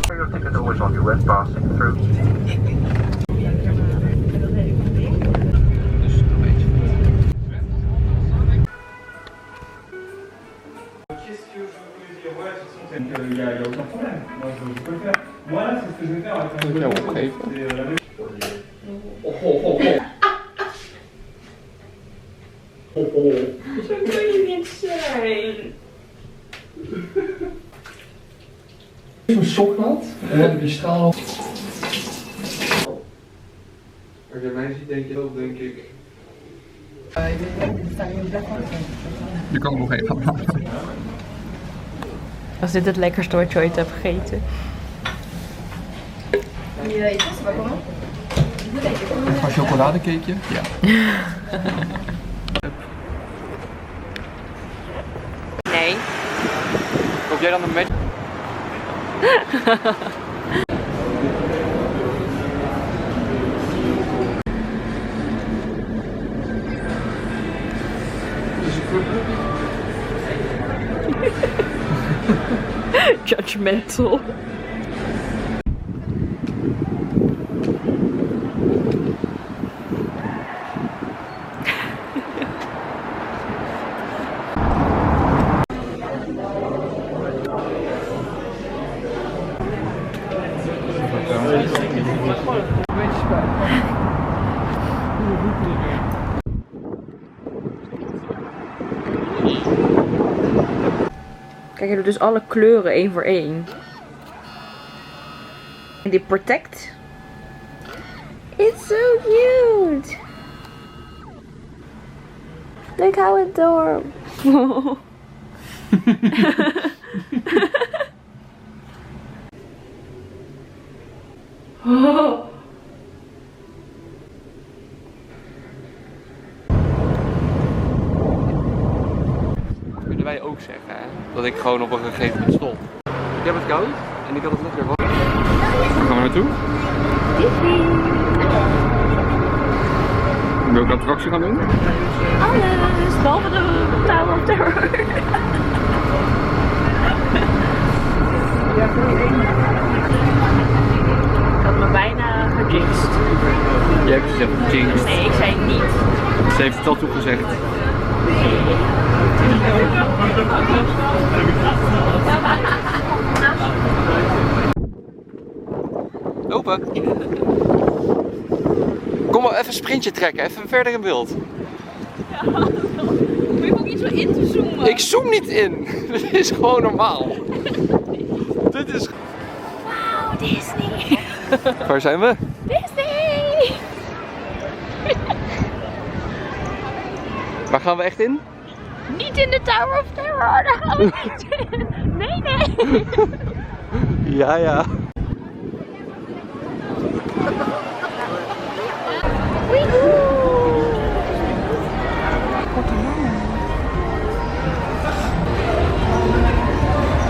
Your ticket always on you when passing through. Il y a aucun problème. Moi, je peux le faire. Moi, là, c'est ce que je vais faire avec un peu de Zo kun je niet zijn. Een soknat en dan heb je straal. Als je mij ziet, denk je wel, denk ik. Je kan er nog even aan. Was dit het lekkerste wat je ooit hebt gegeten? Een chocoladecakeje? Ja. Nee. Koop jij dan een match? Judgmental. Kijk, je doet dus alle kleuren één voor één. En die protect. It's so cute. Look how adorable. Oh. Kunnen wij ook zeggen, hè? Dat ik gewoon op een gegeven moment stop. Ik heb het koud en ik had het lekker warm. Waar gaan we naartoe? Disney. Welke attractie gaan we doen? Alles, behalve de Tower of Terror. Ik had me bijna gejinxed. Jij hebt gezegd jinx. Nee, ik zei het niet. Ze heeft het al toegezegd. Lopen. Kom maar even een sprintje trekken, even verder in beeld. Ja, moet je ook iets meer in te zoomen? Ik zoom niet in. Dit is gewoon normaal. Dit is... Wauw, Disney. Waar zijn we? Disney. Waar gaan we echt in? Niet in de Tower of Terror, daar gaan we niet in. Nee, nee. Ja, ja.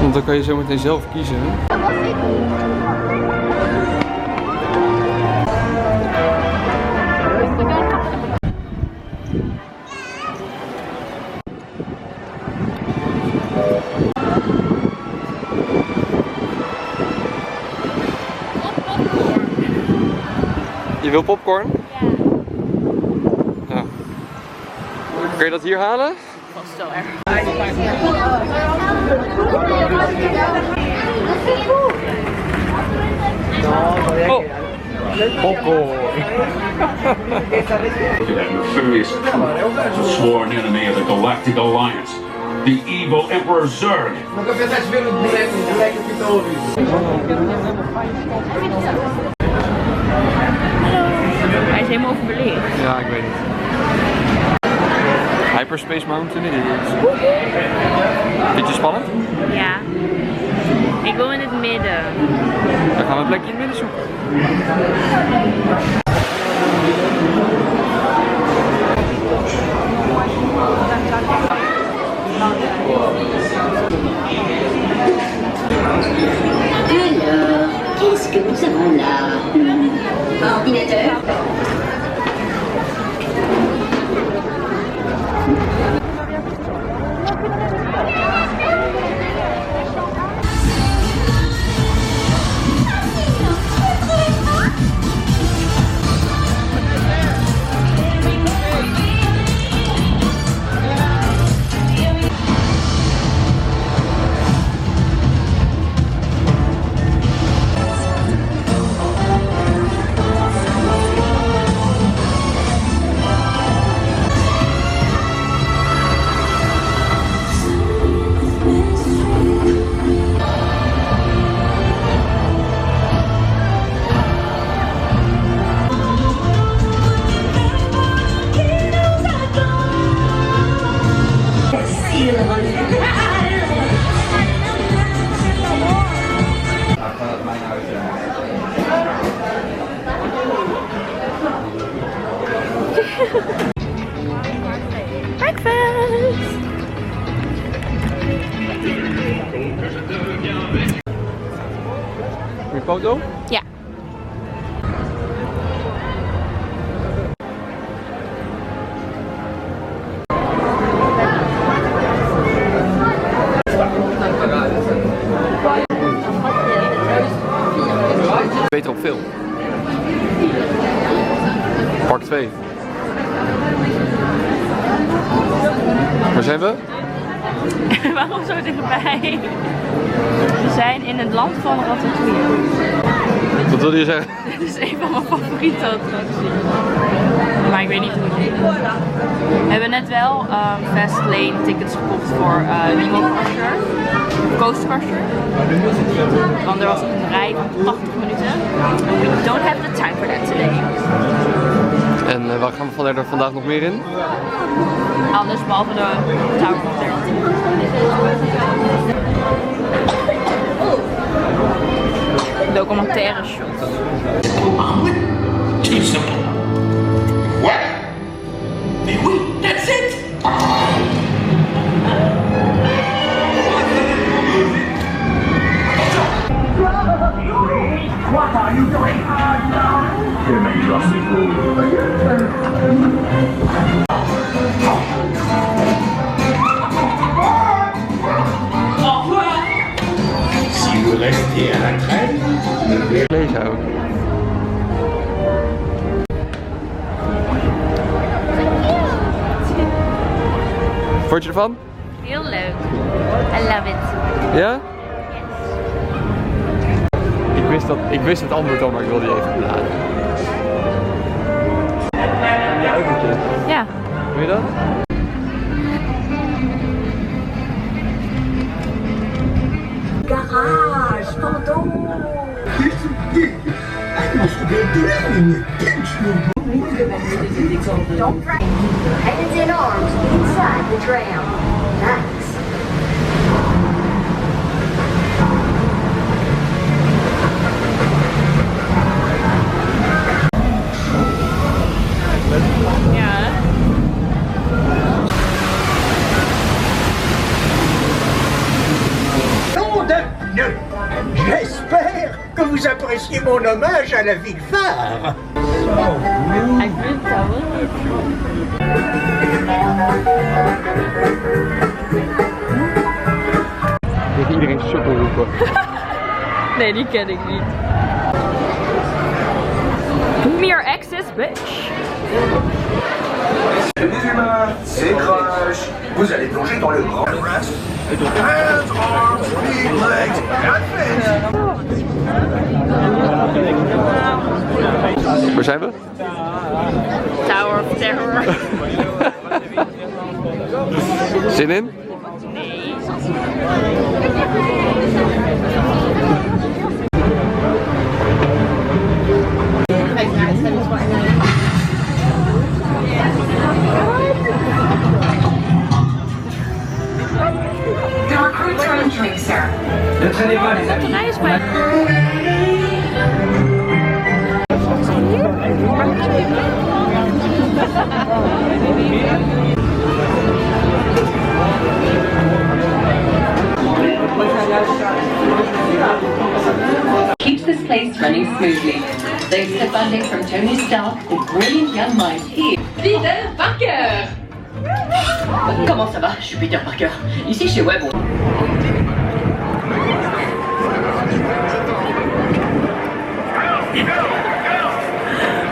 Want dan kan je zo meteen zelf kiezen. Je wil popcorn? Ja. Kun je dat hier halen? Vast wel erg. Oh. Popcorn. Nefarious sworn enemy of the Galactic Alliance, the evil Emperor Zurg. Hij is helemaal overbeleefd. Ja, ik weet het. Hyperspace Mountain Idiots. Vind je spannend? Ja. Ik wil in het midden. Dan gaan we een plekje in het midden zoeken. Alors, qu'est-ce que nous avons là? Ordinateur? een foto? Ja. Beter op film. Park 2. Waar zijn we? Waarom zo dichtbij? We zijn in het land van Ratatouille. Wat wilde je zeggen? Dit is een van mijn favoriete attracties. Maar ik weet niet hoe het heet. We hebben net wel Fastlane tickets gekocht voor Nemo Crusher. Coast Crusher. Want er was een rij van 80 minuten. And we don't have the time for that today. En waar gaan we vandaag nog meer in? Alles behalve de Tower of Terror. Documentaire shot. Too simple. What? Mais oui, that's it! What are you doing? Si vous restez à la crème, Lees ook. Vond je ervan? Heel leuk. I love it. Ja? Ik wist het antwoord al, maar ik wilde je even bladeren. Ja, ook een keer. Ja. Wil je dat? Garage, pardon. Don't drag. Hands in arms inside the tram. Nice. Ja. Nom de pneu! J'espère que vous appréciez mon hommage à la ville phare. Ik vind het wel. Tegen iedereen sukkel roepen. Nee, die ken ik niet. Meer access, bitch. Les humains, c'est crash. Vous allez plonger dans le grand rest. Hands, arms, feet, legs, and fins. Waar zijn we? Tower of Terror. Zin in? Nee. The recruits are entering, sir. Ne traînez pas les amis. Hij is bij. Keeps this place running smoothly. Thanks to funding from Tony Stark, the brilliant young mind here. Peter Parker! Comment ça va? Je suis Peter Parker. Ici chez Web.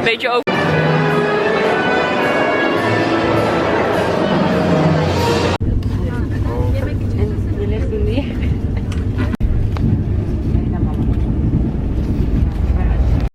Beetje ook.